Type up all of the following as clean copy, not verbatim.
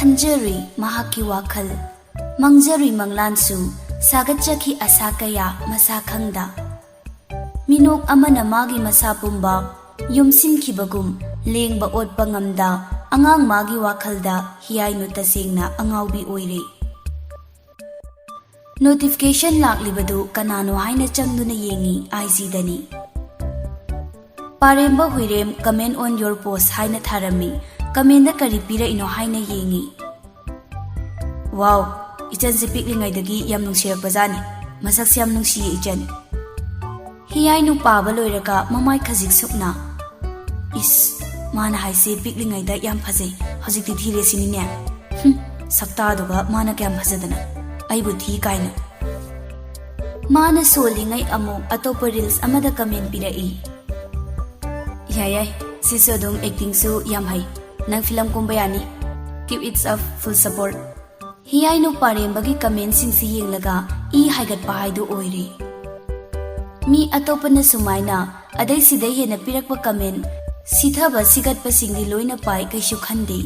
Khanjari mahaki wakhal mangjari manglansu sagatchaki asa kaya masa khangda minok amana magi masa pumba yumsinkibagum lengba otpa ngamda angang magi wakhalda hiyai nu tasengna angaubi oire notification laklibadu kanano haina changduna yengi IG dani Paremba huirem comment on your post haina tharami comment da kari pira ino haina yengi Wow ichan se piklingai dagi yam nungsirak bazani masak siam nungsi ichan hiyai nu paba loiraga mamai khajik sukna is mana haise piklingai da yam phajai hojikti dhire sinine sakta duga mana kyam phajadana aibu thi kaina mana solingai amu atopa reels amada comment pirai yai siso dum acting su yam hai nang film kumba yani give it a full support hiyai no parembagi comment sing si yenglaga I haigat pa haidu oire mi atopa na sumaina adai sidai hena pirakpa comment sithaba sigatpa singdi loina pai kaisu khande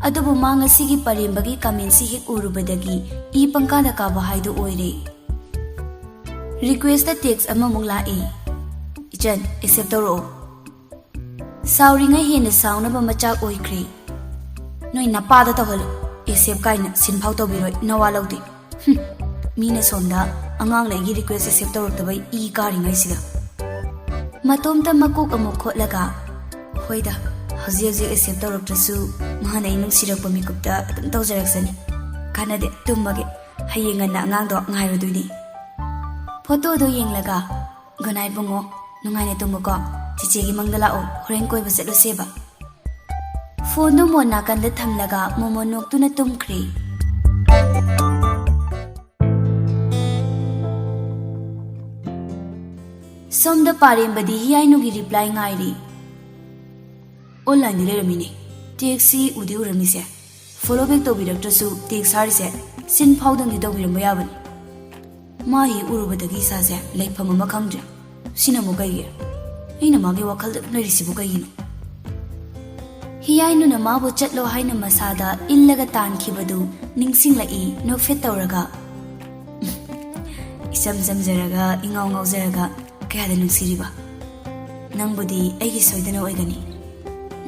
adubu manga sigi parembagi comment si hek urubadagi I pangkada ka ba haidu oire request the text amamung lai ichan accept toro sauringai hena sauna ba machak oikre noi napada tawalo accept kaina sinphau tobiroi nawa lawdi mina somda angang lagi request accept torotabai I karingai siga matomta makuk amuk khotlaga hoida haji haji accept torotrasu mahana inung sirakpa mikupta adum tawjaraksani kanade tummage hayenga na angang do ngairoduni photo do yenglaga good night bungo nungai ne tumuko Cheche gi mangdala o horen koi base lo seba phone no mona kan da thamlaga momo nok tu na tumkhri somda parembadi hiyai no gi reply ngairi online le ramini taxi udi urami se follow back to birak su text hari se sin phawdang di to biram bayabani mahi urubadagi sa se laifam ma khangja sina mo gai aina magi wakhal na risibu kaino hiyai nu na ma bo chatlo haina masada illaga tan khibadu ningsing lai no fet tawraga isam zamjaraga ingau ngau jaraga kaya da nungsiriba nangbudi aigi soidana oigani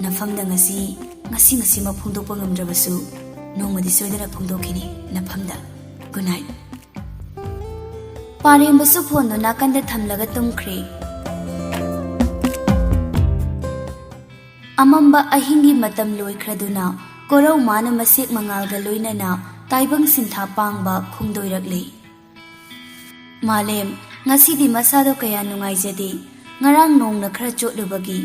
nafamda ngasi ma phungdokpa ngamdrabasu nongmadi soidana phungdokhini nafamda good night parembasu phone no nakanda thamlaga tumkhre Amamba ahingi matam loikraduna korau mana masik mangalga loinana taibang sintha pangba khungdoirakle Malem ngasidi masado kaya nungai jadi ngarang nong na khra chotlubagi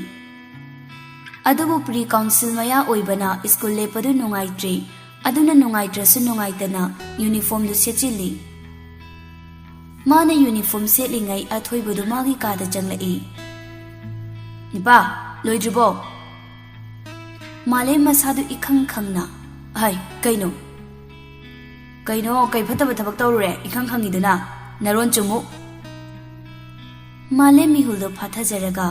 Adubu pre council maya oibana school lepadu nungai tre aduna nungai trasu nungai tana uniform du sechili Mana uniform setlingai athoi budu magi kada changlai Nipa loidribo Malay masadu ikhang khangna hai kaino kai phataba thabak tawre ikhang khangiduna naron chumu Malay mihuldo phatha jaraga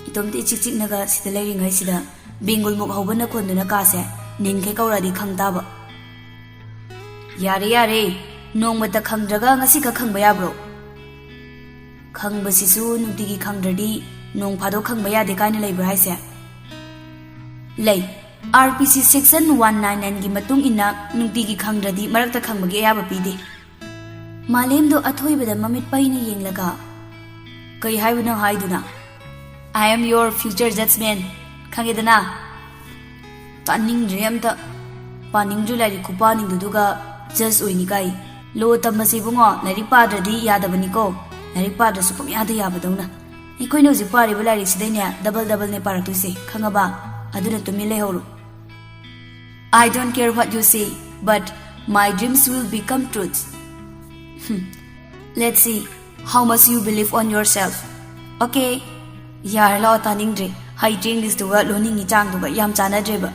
itomti chikchik naga sida leiringai sida bingul muk hobana khonduna ka se ninkai kauradi khangtaba yare nongmata khangdraga ngasi ka khangba yabro khangbasisu nutigi khangdradi nong phado khangba yade kaina leibra haise lei RPC section 199 gi matung ina nungti gi khangdradi marakta khangbagi ayaba pide malemdo athoibada mamit paina yenglaga kai haibuna haiduna I am your future judgment khangedana taning remta paning julai kupaning duduga just oini kai lo tamasi bungo nari padradi yadabani ko nari padra supam yada yabadona ikoi no jipari bulari sidainya double ne paratuse khangaba aduna tumi leholu I don't care what you say but my dreams will become truths let's see how much you believe on yourself okay yar law taningdre hai jing this duga loning chang duga yam chana dreba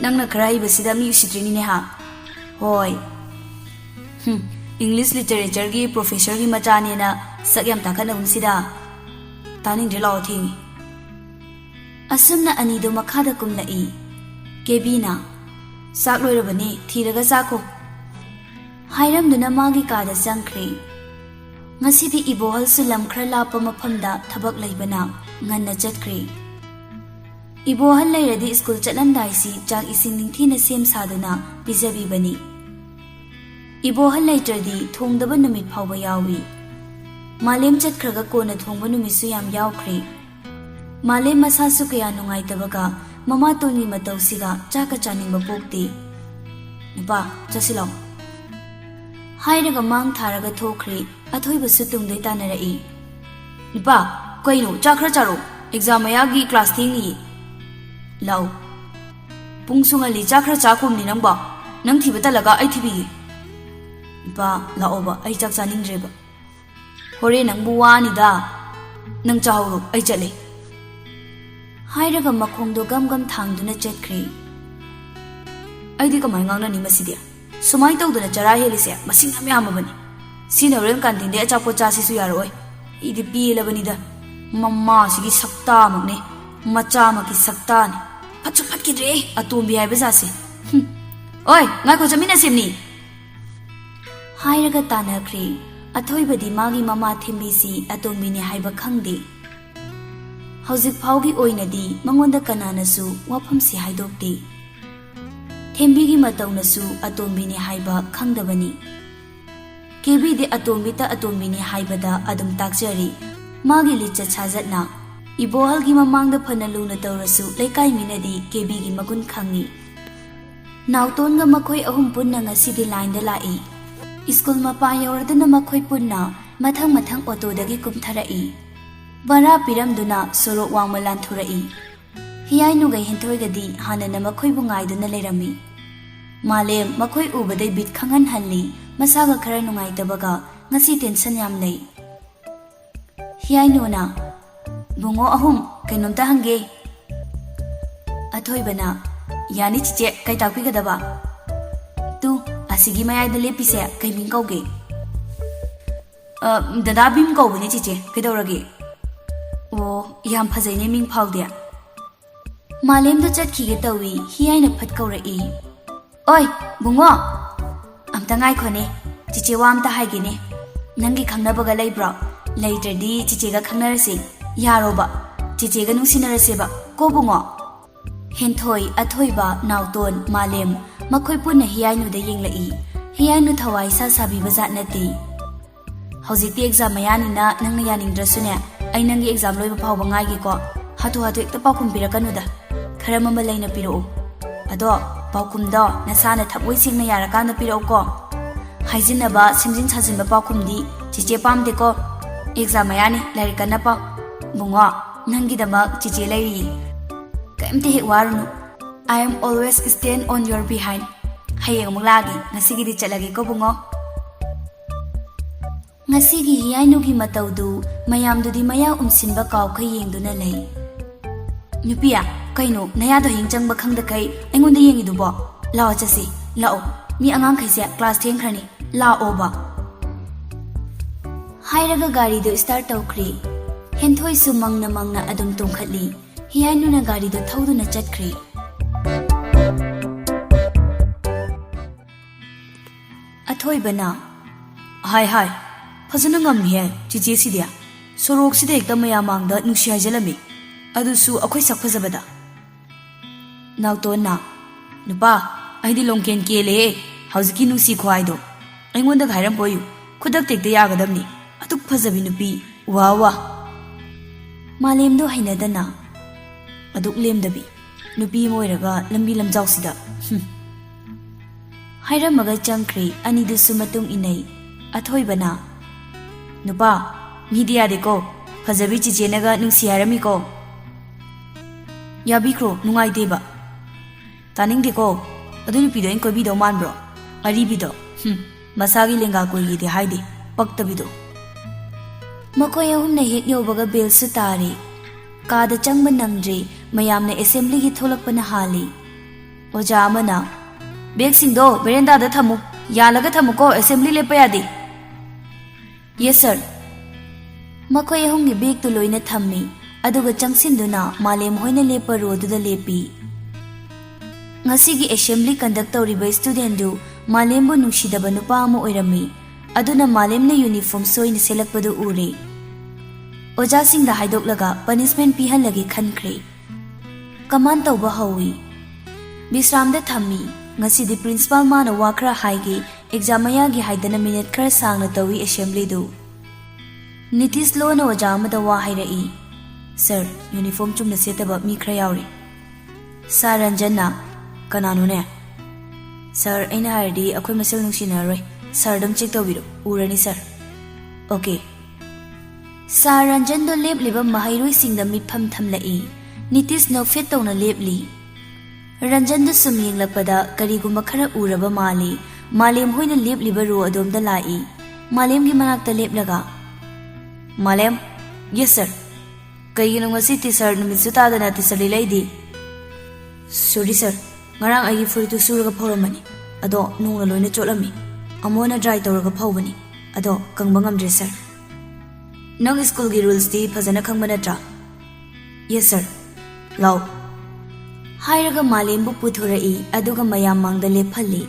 nangna khrai basida mi usitrini ne ha hoi English literature gi professor gi machane na sakyam takana umsida taning de law thing asumna ani do makhada kumlai Kebina sak loirabani thiraga sako hairamduna magi kada changkhre ngasidi ibohal sulam khra lapa mafamda thabak leibana nganna chatkre ibohal leiradi school chatlandai si chak ising ningthina sem saduna pijabi bani ibohal leitradi thongdaba numit phawba yawi malem chatkhraga kona thongba numisu yam yawkhre malem masasu kaya nungai tabaga mama toni matausiga chaka chaningba pokti nupa chasilaw hairaga mang tharaga thokre athoi basu tungdei tanarai nupa kaino chakra charo exam ayagi class thingi law pungsungali chakra chakumni nangba nang thibata laga ai thibi nupa laoba ai chak chaningdreba hore nangbu wani da nang chawro ai chale hairaga makhongdo gam thangduna chatkhre aidi kamai ngangna ni masidi sumai tawduna chara helise masing amyam bani sina rem kantin de achapo chasi su yaroi idi pilabani da mamma sigi sakta magne macha maki sakta ni phachu phatki re atumbi hai bazase oi ngai ko jamina semni hairaga tanakhre athoi badi magi mama thimbi si atumbi ni haiba khangde hauzik phaugi oinadi mangonda kananasu wafam si haidokte thembigi mataunasu atombi ni haiba khangdabani kebi de atombi ta atombi ni haibada adum takjari magi licha chajatna ibohal gi mamangda phanaluna tawrasu leikai minadi kebi gi magun khangi nauton ga makhoi ahum punna ngasidi line da lai school mapa yauradana makhoi punna mathang auto dagi kumtharai bara piramduna sorok wangmalan thurai hiyai nu gai hinthoi gadi hanana makhoi bungai duna lerami malem makhoi ubadai bit khangan halli masaga khara nungai tabaga ngasi tension yam lei hiyai nu na bungo ahum kainomta hange athoi bana yani chiche kai takpi gadaba tu asigi mayai da lepise kai min kauge dada bim kau bani chiche kaidorage oh yam phajai ne ming phawdia malem da chatkhige tawi hiyai na phat kaurei oi bungo amta ngai khone chiche wa amta haige ne nangi khangnabaga leibra leitradi chiche ga khangnarase yaroba chiche ga nungsinarase ba ko bungo henthoi athoiba nauton malem makhoi punna hiyai nu da yenglai hiyai nu thawai sa sabi bazat nati hojikti exam mayani na nangna yaningdrasune ai nangi exam loiba phawba ngai gi ko hatu ekta paukum pirakanu da khara mama laina piro ado paukum do nasana thapoi singna yarakana piro ko haijinaba simjin chajinba paukum di chiche pamde ko exam ayani larikana pa bungo nangi dama chiche lairi kaimte he warunu I am always stand on your behind hayeng mulagi ngasigi di chalagi ko bungo ngasigi hiyai nu gi mataudu mayam du di maya umsinba kaw khay yengduna lei nupia kaino naya do hingchang ba khangda kai aingonda yengi du bo lao chasi lao mi angang khaise class 10 khrani lao ba hairaga gari do start tawkhri henthoi su mangna adum tungkhatli hiyai nu na gari do thaudu na chatkhri athoi bana hai fazana ngam he chiche sidia sorok sida ekta maya mangda nungsi hajalami adusu akhoi sak phajabada nautona nupa aidi longken kele hauziki nungsi khwai do aingonda ghairam poyu khudak tekte yagadamni atuk phajabi nupi wa malem do hainadana aduk lemdabi nupi moiraga lambi lamjau sida hairamaga changkhri ani du sumatung inai athoi bana nupa media deko phajabi chichenaga nungsi harami ko yabikro nungai deba taning deko adu nupi do inko bi do manbro ari bi do masagi lenga ko yi de haide pakta bi do makoy ahum na hek yobaga bel su tari kada changba nangdri mayamna assembly gi tholakpana hali oja amana bag sing do berenda da thamu yalaga thamu ko assembly lepa yadi yes sir makoy ahum gi bag tu loina thammi aduga changsinduna malem hoina lepa rodu da lepi Ngasigi assembly conduct tawriba student du malembu nungsidaba nupa ama oirami aduna malemna uniform soina selakpadu ure oja singda haidoklaga punishment pihanlage khankhre kaman tawba hawi bisramda thammi ngasidi principal mana wakra haige exam ayagi haidana minute khara sangna tawi assembly du Nitish lona oja amada wa hairai sir uniform chumna setaba mi khara yauri Sir Ranjana kanano ne Sir aina hardi akhoi masel nungsinaroi Sir dam check tawbiru urani sir Okay Sir Ranjan do lep liba mahairoi singda mitpham thamlai Nitish no fit tawna lepli Ranjan do sum yenglakpada kariguma khara uraba mali Malem hoina lep liba ro adomda lai Malem gi manakta leplaga Malem Yes sir Kaigino ngasi ti sir numitsu tadana ti sir lilaidi Sorry sir ngarang agi furitu suraga phawramani ado nungna loina chotlami amona dry tawraga phawbani ado kangba ngamdre sir Nang school gi rules di phajana khangba natra Yes sir law Hairaga malembu puthurai aduga mayam mangda lephalli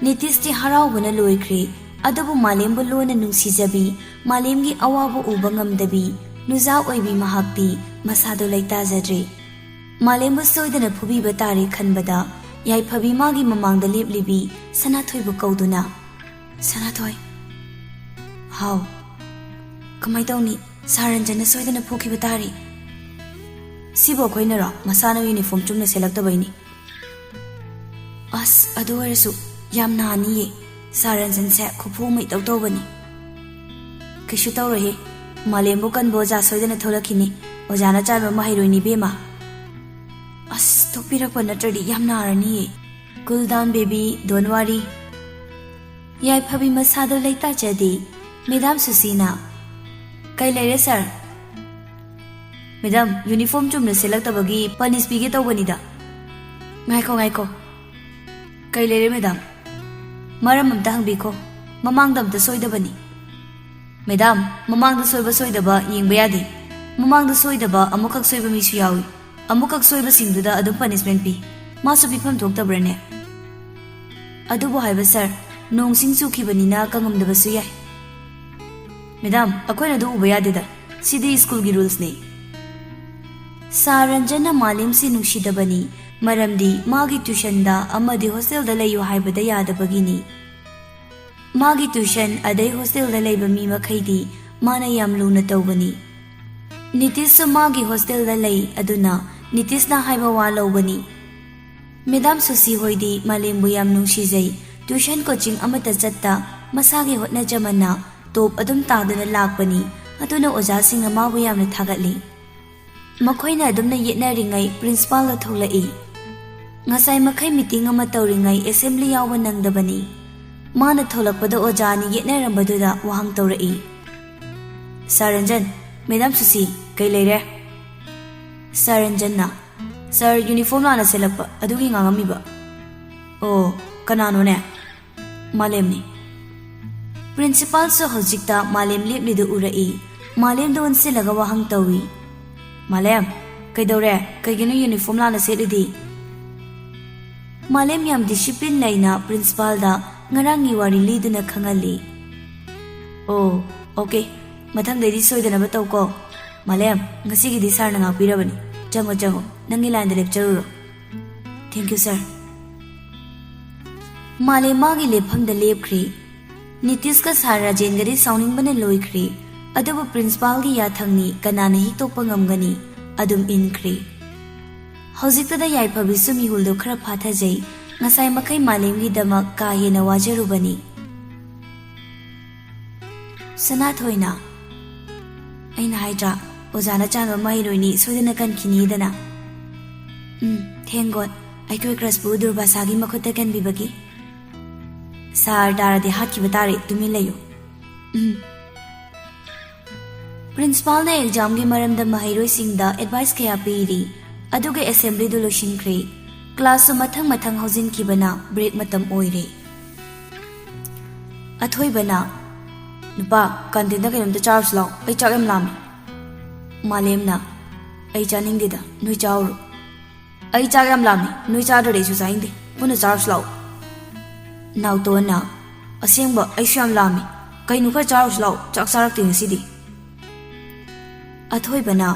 Nitish ti haraubana loikre adubu malembu lona nungsijabi malemgi awabu uba ngamdabi nuja oibi mahakti masado laitazadre Malembu soidana phubiba tare khanbada yai phabi magi mamangda leplibi sanathoi bu kauduna sanathoi how kamai tawni saranjana soidana phukhiba tare sibo khoinara masana uniform chumna selaktabaini as adu arasu yamna aniye saranjan se khuphu mai tawtobani kishu tawrahe malembu kanbo ja soidana tholakhini ojana charba mahairoini bema As tokpirakpa natradi yamna arani Cool down baby don't worry Yai phabi masado laita jadi Madam Susina Kai laire sir Madam uniform chumna selaktabagi punish bige tawbanida Ngaiko Kai laire madam Maram amta hangbiko mamangda amta soidabani Madam mamangda soiba soidaba yengba yadi mamangda soidaba amukak soiba misu yawi Amukak soiba singduda adu punishment pi masu pifam thoktabrane adubu haiba sir nong sing chukhibanina kangamdabasu yai Madam akoina du uba yadeda sidi school gi rules ne Saranjana malim si nungsidabani maramdi magi tuition da amadi hostel da layu haibada yadabagini Magi tuition adai hostel da laiba mi makhaidi mana yam luna tawbani Nitish magi hostel da lai aduna Nitish na haiba wa lawbani Madam Susi hoidi malembu yam nungshijai tuition coaching amata chatta masagi hotna jamana top adum taduna lakbani aduna oja sing amabu yamna thagatli Makhoina adumna yetnaringai principal la tholai ngasai makhai meeting ama tawringai assembly yawa nangdabani mana tholakpada oja ni yetnarambaduda wahang tawrai Saranjan Madam Susi kai leire Saranjanna Sir uniform lana selakpa adugi ngangamiba Oh kanano ne Malem ni Principal so hojikta malem leplidu urai malem don selaga wahang tawi Malem kaidore kaigino uniform lana selidi Malem yam discipline laina principal da ngarangi wari liduna khangali Oh okay mathang dei soidana bataw ko Malem ngasigi di sar na ngapirabani jango nangi line lecture Thank you sir Malem magi lepham da lepkhri Nitish ka sara jengari sounding bana loikhri adubu principal gi yathangni kanana hi tokpa ngamgani adum inkhri Hojikta da yai phabi sumi huldo khara phathajai ngasai makai malem gi damak ka hena wajarubani Sanathoina Aina haidra ojana chanwa mahiroini soidana kan kinidana Thank God aikoi crush bu durbasagi makhota kan bibagi Sar darade hat ki batare tumi layo Principal na exam gi maramda mahiroi singda advice kaya piri aduga assembly do loshinkre class mathang housing kibana break matam oire athoi bana nupa kantin da kainam charge law ai chak em lami Malem na ai chaning dida noi chawru ꯑꯩ ꯆꯥꯛ ꯌꯥꯝ ꯂꯥꯝꯃꯤ ꯅꯣꯏ ꯆꯥꯗ꯭ꯔꯗꯤ ꯑꯩꯁꯨ ꯆꯥꯅꯤꯡꯗꯦ ꯄꯨꯟꯅ ꯆꯥꯔꯁꯨ ꯂꯥꯛꯑꯣ ꯅꯥꯎꯇꯣꯟꯅ ꯑꯁꯦꯡꯕ ꯑꯩꯁꯨ ꯌꯥꯝ ꯂꯥꯝꯃꯤ ꯀꯩꯅꯣ ꯈꯔ ꯆꯥꯔꯨꯁꯨ ꯂꯥꯛꯑꯣ ꯆꯥꯛ ꯆꯥꯔꯛꯇꯦ ꯉꯁꯤꯗꯤ ꯑꯊꯣꯏꯕꯅ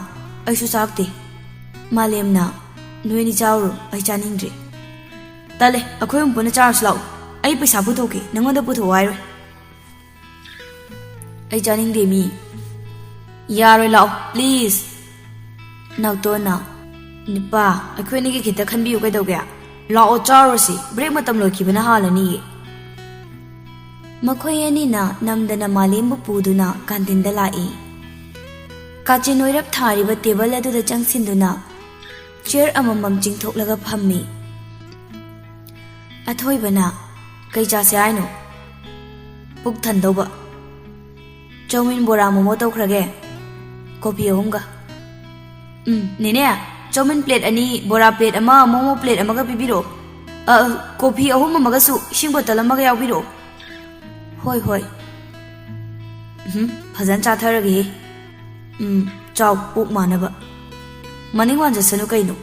ꯑꯩꯁꯨ ꯆꯥꯔꯛꯇꯦ ꯃꯥꯂꯦꯝꯅ ꯅꯣꯏꯅꯤ ꯆꯥꯎꯔꯣ ꯑꯩ ꯆꯥꯅꯤꯡꯗ꯭ꯔꯦ ꯇꯜꯂꯦ ꯑꯩꯈꯣꯏ ꯑꯃꯨꯛ ꯄꯨꯟꯅ ꯆꯥꯔꯁꯨ ꯂꯥꯛꯑꯣ ꯑꯩ ꯄꯩꯁꯥ ꯄꯨꯊꯣꯛꯀꯦ ꯅꯪꯉꯣꯟꯗ ꯄꯨꯊꯣꯛꯑꯣ ꯍꯥꯏꯔꯣꯏ ꯑꯩ ꯆꯥꯅꯤꯡꯗꯦ ꯃꯤ ꯌꯥꯔꯣꯏ ꯂꯥꯛꯑꯣ ꯄ꯭ꯂꯤꯖ ꯅꯥꯎꯇꯣꯟꯅ ꯅꯨꯄꯥ ꯑꯩꯈꯣꯏꯅꯤꯒꯤ ꯈꯤꯇ ꯈꯟꯕꯤꯌꯨ ꯀꯩꯗꯧꯒꯦ ꯂꯥꯛꯑꯣ ꯆꯥꯔꯨꯔꯁꯤ ꯕ꯭ꯔꯦꯛ ꯃꯇꯝ ꯂꯣꯏꯈꯤꯕꯅ ꯍꯥꯜꯂꯅꯤꯌꯦ ꯃꯈꯣꯏ ꯑꯅꯤꯅ ꯅꯝꯗꯅ ꯃꯥꯂꯦꯝꯕꯨ ꯄꯨꯗꯨꯅ ꯀꯥꯟꯇꯤꯟꯗ ꯂꯥꯛꯏ ꯀꯥꯆꯤꯟ ꯑꯣꯏꯔꯞ ꯊꯥꯔꯤꯕ ꯇꯦꯕꯜ ꯑꯗꯨꯗ ꯆꯪꯁꯤꯟꯗꯨꯅ ꯆꯤꯌꯔ ꯑꯃꯃꯝ ꯆꯤꯡꯊꯣꯛꯂꯒ ꯐꯝꯃꯤ ꯑꯊꯣꯏꯕꯅ ꯀꯩ ꯆꯥꯁꯦ ꯍꯥꯏꯅꯣ ꯄꯨꯛ ꯊꯟꯗꯧꯕ ꯆꯧꯃꯤꯟ ꯕꯣꯔꯥ ꯃꯣꯃꯣ ꯇꯧꯈ꯭ꯔꯒꯦ ꯀꯣꯐꯤ 3ꯒ ꯅꯦꯅꯦ ꯆꯧꯃꯤꯟ ꯄ꯭ꯂꯦꯠ 2 ꯕꯣꯔꯥ ꯄ꯭ꯂꯦꯠ 1 ꯃꯣꯃꯣ ꯄ꯭ꯂꯦꯠ 1ꯒ ꯄꯤꯕꯤꯔꯛꯑꯣ ꯀꯣꯐꯤ 3 ꯑꯃꯒꯁꯨ ꯏꯁꯤꯡ ꯕꯣꯇꯜ 1ꯒ ꯌꯥꯎꯕꯤꯔꯛꯑꯣ ꯍꯣꯏ ꯍꯣꯏ ꯐꯖꯅ ꯆꯥꯊꯔꯒꯦ ꯆꯥꯎ ꯄꯨꯛ ꯃꯥꯅꯕ ꯃꯅꯤꯡ ꯋꯥꯟꯖꯁꯅꯨ ꯀꯩꯅꯣ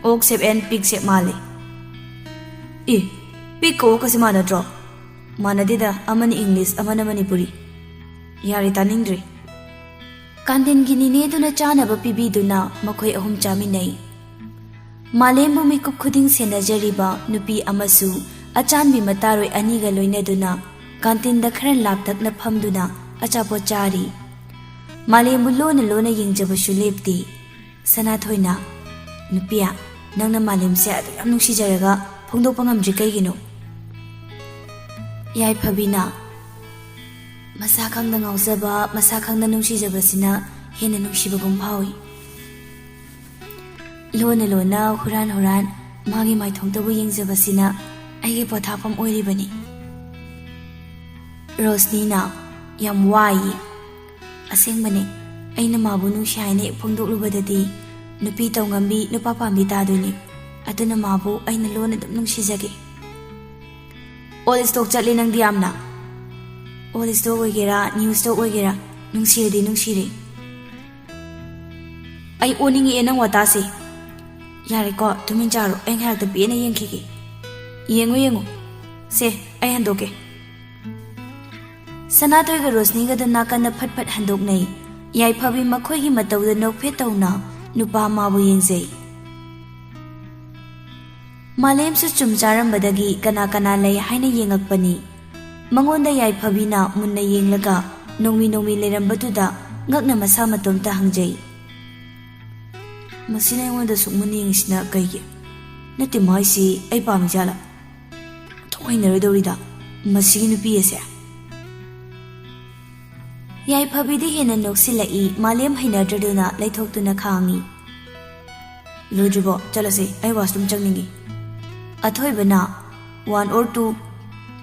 ꯑꯣꯛ ꯁꯦꯞ ꯑꯦꯟ ꯄꯤꯛ ꯁꯦꯞ ꯃꯥꯜꯂꯦ ꯄꯤꯛꯀ ꯑꯣꯛꯀꯁꯦ ꯃꯥꯟꯅꯗ꯭ꯔꯣ ꯃꯥꯟꯅꯗꯦꯗ ꯑꯃꯅ ꯏꯪꯂꯤꯁ ꯑꯃꯅ ꯃꯅꯤꯄꯨꯔꯤ ꯌꯥꯔꯦ ꯇꯥꯅꯤꯡꯗ꯭ꯔꯦ ꯀꯥꯟꯇꯤꯟꯒꯤ ꯅꯤꯅꯦꯗꯨꯅ ꯆꯥꯅꯕ ꯄꯤꯕꯤꯗꯨꯅ ꯃꯈꯣꯏ 3 ꯆꯥꯃꯤꯟꯅꯩ ꯃꯥꯂꯦꯝꯕꯨ ꯃꯤꯀꯨꯞ ꯈꯨꯗꯤꯡ ꯁꯦꯟꯅꯖꯔꯤꯕ ꯅꯨꯄꯤ ꯑꯃꯁꯨ ꯑꯆꯥꯟꯕꯤ ꯃꯇꯥꯔꯣꯏ 2ꯒ ꯂꯣꯏꯅꯗꯨꯅ ꯀꯥꯟꯇꯤꯟꯗ ꯈꯔ ꯂꯥꯞꯇꯛꯅ ꯐꯝꯗꯨꯅ ꯑꯆꯥꯄꯣꯠ ꯆꯥꯔꯤ ꯃꯥꯂꯦꯝꯕꯨ ꯂꯣꯟꯅ ꯂꯣꯟꯅ ꯌꯦꯡꯖꯕꯁꯨ ꯂꯦꯞꯇꯦ ꯁꯅꯥꯊꯣꯏꯅ ꯅꯨꯄꯤꯌꯥ ꯅꯪꯅ ꯃꯥꯂꯦꯝꯁꯦ ꯑꯗꯨꯛ ꯌꯥꯝ ꯅꯨꯡꯁꯤꯖꯔꯒ ꯐꯣꯡꯗꯣꯛꯄ ꯉꯝꯗ꯭ꯔꯤ ꯀꯩꯒꯤꯅꯣ ꯌꯥꯏꯐꯕꯤꯅ ꯃꯁꯥ ꯈꯪꯅ ꯉꯥꯎꯖꯕ ꯃꯁꯥ ꯈꯪꯅ ꯅꯨꯡꯁꯤꯖꯕꯁꯤꯅ ꯍꯦꯟꯅ ꯅꯨꯡꯁꯤꯕꯒꯨꯝ ꯐꯥꯎꯏ ꯂꯣꯟꯅ ꯂꯣꯟꯅ ꯍꯨꯔꯥꯟ ꯍꯨꯔꯥꯟ ꯃꯥꯒꯤ ꯃꯥꯏꯊꯣꯡꯇꯕꯨ ꯌꯦꯡꯖꯕꯁꯤꯅ ꯑꯩꯒꯤ ꯄꯣꯊꯥꯐꯝ ꯑꯣꯏꯔꯤꯕꯅꯤ ꯔꯣꯁꯅꯤꯅ ꯌꯥꯝ ꯋꯥꯏꯌꯦ ꯑꯁꯦꯡꯕꯅꯦ ꯑꯩꯅ ꯃꯥꯕꯨ ꯅꯨꯡꯁꯤ ꯍꯥꯏꯅ ꯐꯣꯡꯗꯣꯛꯂꯨꯕꯗꯗꯤ ꯅꯨꯄꯤ ꯇꯧꯉꯝꯕꯤ ꯅꯨꯄꯥ ꯄꯥꯝꯕꯤ ꯇꯥꯗꯣꯏꯅꯤ ꯑꯗꯨꯅ ꯃꯥꯕꯨ ꯑꯩꯅ ꯂꯣꯟꯅ ꯑꯗꯨꯝ ꯅꯨꯡꯁꯤꯖꯒꯦ ꯑꯣꯜ ꯁ꯭ꯇꯣꯛ ꯆꯠꯂꯤ ꯅꯪꯗꯤ ꯌꯥꯝꯅ ꯑꯣꯜ ꯁ꯭ꯇꯣꯛ ꯑꯣꯏꯒꯦꯔꯥ ꯅ꯭ꯌꯨ ꯁ꯭ꯇꯣꯛ ꯑꯣꯏꯒꯦꯔꯥ ꯅꯨꯡꯁꯤꯔꯗꯤ ꯅꯨꯡꯁꯤꯔꯦ ꯑꯩ ꯑꯣꯅꯤꯡꯉꯛꯑꯦ ꯅꯪ ꯋꯥꯇꯥꯁꯦ ꯌꯥꯔꯦꯀꯣ ꯇꯨꯃꯤꯟ ꯆꯥꯔꯣ ꯑꯩ ꯉꯥꯏꯍꯥꯛꯇ ꯄꯦꯟꯅ ꯌꯦꯡꯈꯤꯒꯦ ꯌꯦꯡꯉꯨ ꯁꯦ ꯑꯩ ꯍꯟꯗꯣꯛꯀꯦ ꯁꯅꯥꯊꯣꯏꯒ ꯔꯣꯁꯅꯤꯒꯗꯨ ꯅꯥꯀꯟꯗ ꯐꯠ ꯐꯠ ꯍꯟꯗꯣꯛꯅꯩ ꯌꯥꯏꯐꯕꯤ ꯃꯈꯣꯏꯒꯤ ꯃꯇꯧꯗ ꯅꯣꯛꯐꯦꯠ ꯇꯧꯅ ꯅꯨꯄꯥ ꯃꯥꯕꯨ ꯌꯦꯡꯖꯩ ꯃꯥꯂꯦꯝꯁꯨ ꯆꯨꯝ ꯆꯥꯔꯝꯕꯗꯒꯤ ꯀꯅꯥ ꯀꯅꯥ ꯂꯩ ꯍꯥꯏꯅ ꯌꯦꯡꯉꯛꯄꯅꯤ ꯃꯉꯣꯟꯗ ꯌꯥꯏꯐꯕꯤꯅ ꯃꯨꯟꯅ ꯌꯦꯡꯂꯒ ꯅꯣꯡꯃꯤ ꯂꯩꯔꯝꯕꯗꯨꯗ ꯉꯛꯅ ꯃꯁꯥ ꯃꯇꯣꯝꯇ ꯍꯪꯖꯩ ꯃꯁꯤꯅ ꯑꯩꯉꯣꯟꯗ ꯁꯨꯛ ꯃꯨꯟꯅ ꯌꯦꯡꯉꯤꯁꯤꯅ ꯀꯩꯒꯤ ꯅꯠꯇꯦ ꯃꯥꯏꯁꯤ ꯑꯩ ꯄꯥꯝꯃꯤ ꯖꯥꯠꯂꯥ ꯊꯣꯛꯍꯩꯅꯔꯣꯏꯗꯧꯔꯤꯗ ꯃꯁꯤꯒꯤ ꯅꯨꯄꯤ ꯑꯁꯦ ꯌꯥꯏꯐꯕꯤꯗꯤ ꯍꯦꯟꯅ ꯅꯣꯛꯁꯤꯜꯂꯛꯏ ꯃꯥꯂꯦꯝ ꯍꯩꯅꯗ꯭ꯔꯗꯨꯅ ꯂꯩꯊꯣꯛꯇꯨꯅ ꯈꯥꯡꯉꯤ ꯂꯣꯏꯗ꯭ꯔꯤꯕꯣ ꯆꯠꯂꯁꯤ ꯑꯩ ꯋꯥꯁꯔꯨꯝ ꯆꯪꯅꯤꯡꯉꯤ ꯑꯊꯣꯏꯕꯅ 1 or 2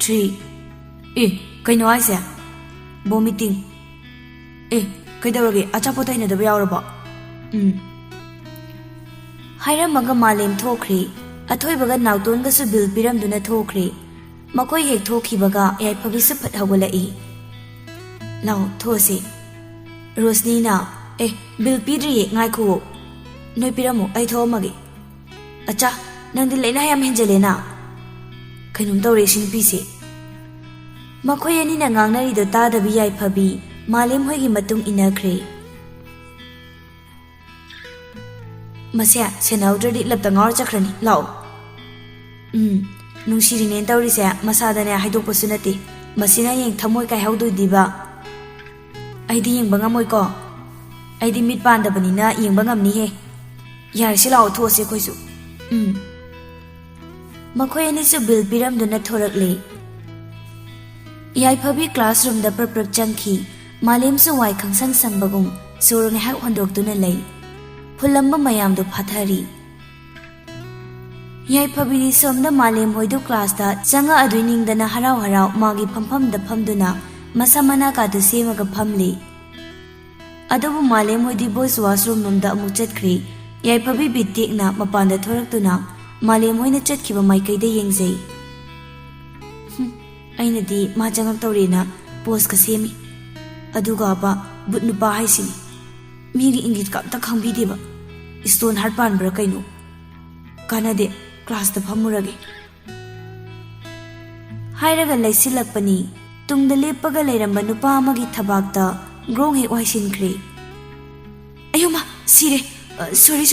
3 ꯀꯩꯅꯣ ꯍꯥꯏꯁꯦ ꯚꯣꯃꯤꯇꯤꯡ ꯀꯩꯗꯧꯔꯒꯦ ꯑꯆꯥꯄꯣꯠ ꯍꯩꯅꯗꯕ ꯌꯥꯎꯔꯕꯣ ꯍꯥꯏꯔꯝꯃꯒ ꯃꯥꯂꯦꯝ ꯊꯣꯛꯈ꯭ꯔꯦ ꯑꯊꯣꯏꯕꯒ ꯅꯥꯎꯇꯣꯟꯒꯁꯨ ꯕꯤꯜ ꯄꯤꯔꯝꯗꯨꯅ ꯊꯣꯛꯈ꯭ꯔꯦ ꯃꯈꯣꯏ ꯍꯦꯛ ꯊꯣꯛꯈꯤꯕꯒ ꯌꯥꯏꯐꯕꯤꯁꯨ ꯐꯠ ꯍꯧꯒꯠꯂꯛꯏ ꯂꯥꯎ ꯊꯣꯛꯑꯁꯤ ꯔꯣꯁꯅꯤꯅ ꯕꯤꯜ ꯄꯤꯗ꯭ꯔꯤꯌꯦ ꯉꯥꯏꯈꯨꯋꯣ ꯅꯣꯏ ꯄꯤꯔꯝꯃꯣ ꯑꯩ ꯊꯣꯛꯑꯝꯃꯒꯦ ꯑꯆꯥ ꯅꯪꯗꯤ ꯂꯩꯅꯥ ꯌꯥꯝ ꯍꯦꯟꯖꯜꯂꯦꯅ ꯀꯩꯅꯣꯝ ꯇꯧꯔꯦ ꯁꯤ ꯅꯨꯄꯤꯁꯦ ꯃꯈꯣꯏ ꯑꯅꯤꯅ ꯉꯥꯡꯅꯔꯤꯗꯣ ꯇꯥꯗꯕꯤ ꯌꯥꯏꯐꯕꯤ ꯃꯥꯂꯦꯝ ꯍꯣꯏꯒꯤ ꯃꯇꯨꯡ ꯏꯟꯅꯈ꯭ꯔꯦ ꯃꯁꯦ ꯁꯦꯟꯅꯍꯧꯗ꯭ꯔꯗꯤ ꯂꯞꯇ ꯉꯥꯎꯔ ꯆꯠꯈ꯭ꯔꯅꯤ ꯂꯥꯛꯑꯣ ꯅꯨꯡꯁꯤꯔꯤꯅꯦꯅ ꯇꯧꯔꯤꯁꯦ ꯃꯁꯥꯗꯅꯦ ꯍꯥꯏꯗꯣꯛꯄꯁꯨ ꯅꯠꯇꯦ ꯃꯁꯤꯅ ꯍꯌꯦꯡ ꯊꯃꯣꯏ ꯀꯥꯏꯍꯧꯗꯣꯏꯗꯤꯕ ꯑꯩꯗꯤ ꯌꯦꯡꯕ ꯉꯝꯃꯣꯏꯀꯣ ꯑꯩꯗꯤ ꯃꯤꯠ ꯄꯥꯟꯗꯕꯅꯤꯅ ꯌꯦꯡꯕ ꯉꯝꯅꯤꯍꯦ ꯌꯥꯔꯤꯁꯤ ꯂꯥꯛꯑꯣ ꯊꯣꯛꯑꯁꯤ ꯑꯩꯈꯣꯏꯁꯨ ꯃꯈꯣꯏ ꯑꯅꯤꯁꯨ ꯕꯤꯜ ꯄꯤꯔꯝꯗꯨꯅ ꯊꯣꯔꯛꯂꯦ ꯌꯥꯏꯐꯕꯤ ꯀ꯭ꯂꯥꯁꯔꯨꯝꯗ ꯄ꯭ꯔꯞ ꯆꯪꯈꯤ ꯃꯥꯂꯦꯝꯁꯨ ꯋꯥꯏ ꯈꯪꯁꯪ ꯁꯪꯕꯒꯨꯝ ꯁꯣꯔ ꯉꯥꯏꯍꯥꯛ ꯍꯣꯟꯗꯣꯛꯇꯨꯅ ꯂꯩ ꯐꯨꯜꯂꯝꯕ ꯃꯌꯥꯝꯗꯨ ꯐꯥꯊꯔꯤ ꯌꯥꯏꯐꯕꯤꯗꯤ ꯁꯣꯝꯗ ꯃꯥꯂꯦꯝ ꯍꯣꯏꯗꯨ ꯀ꯭ꯂꯥꯁꯇ ꯆꯪꯉꯛꯑꯗꯣꯏ ꯅꯤꯡꯗꯅ ꯍꯔꯥꯎ ꯍꯔꯥꯎ ꯃꯥꯒꯤ ꯐꯝꯐꯝꯗ ꯐꯝꯗꯨꯅ ꯃꯁꯥ ꯃꯅꯥꯀꯥꯗꯨ ꯁꯦꯝꯃꯒ ꯐꯝꯂꯤ ꯑꯗꯨꯕꯨ ꯃꯥꯂꯦꯝ ꯍꯣꯏꯗꯤ ꯕꯣꯏꯁ ꯋꯥꯁꯔꯨꯝ ꯔꯣꯝꯗ ꯑꯃꯨꯛ ꯆꯠꯈ꯭ꯔꯤ ꯌꯥꯏꯐꯕꯤ ꯕꯤꯠ ꯇꯦꯛꯅ ꯃꯄꯥꯟꯗ ꯊꯣꯔꯛꯇꯨꯅ ꯃꯥꯂꯦꯝ ꯍꯣꯏꯅ ꯆꯠꯈꯤꯕ ꯃꯥꯏꯀꯩꯗ ꯌꯦꯡꯖꯩ ꯑꯩꯅꯗꯤ ꯃꯥ ꯆꯪꯉꯛꯇꯧꯔꯦꯅ ꯄꯣꯁꯀ ꯁꯦꯝꯃꯤ ꯑꯗꯨꯒꯕ ꯕꯨꯠ ꯅꯨꯄꯥ ꯍꯥꯏꯁꯤꯅꯤ ꯃꯤꯒꯤ ꯏꯪꯒꯤꯠꯀ ꯑꯝꯇ ꯈꯪꯕꯤꯗꯦꯕ ꯏꯁꯇꯣꯟ ꯍꯥꯔꯠ ꯄꯥꯟꯕ꯭ꯔꯥ ꯀꯩꯅꯣ ꯀꯥꯟꯅꯗꯦ ꯀ꯭ꯂꯥꯁꯇ ꯐꯝꯃꯨꯔꯒꯦ ꯍꯥꯏꯔꯒ ꯂꯩꯁꯤꯜꯂꯛꯄꯅꯤ ꯇꯨꯡꯗ ꯂꯦꯞꯄꯒ ꯂꯩꯔꯝꯕ ꯅꯨꯄꯥ ꯑꯃꯒꯤ ꯊꯕꯥꯛꯇ ꯒ꯭ꯔꯣꯡ ꯍꯦꯛ ꯋꯥꯏꯁꯤꯟꯈ꯭ꯔꯦ ꯑꯌꯣꯃ ꯁꯤꯔꯦ ꯁꯣꯔꯤ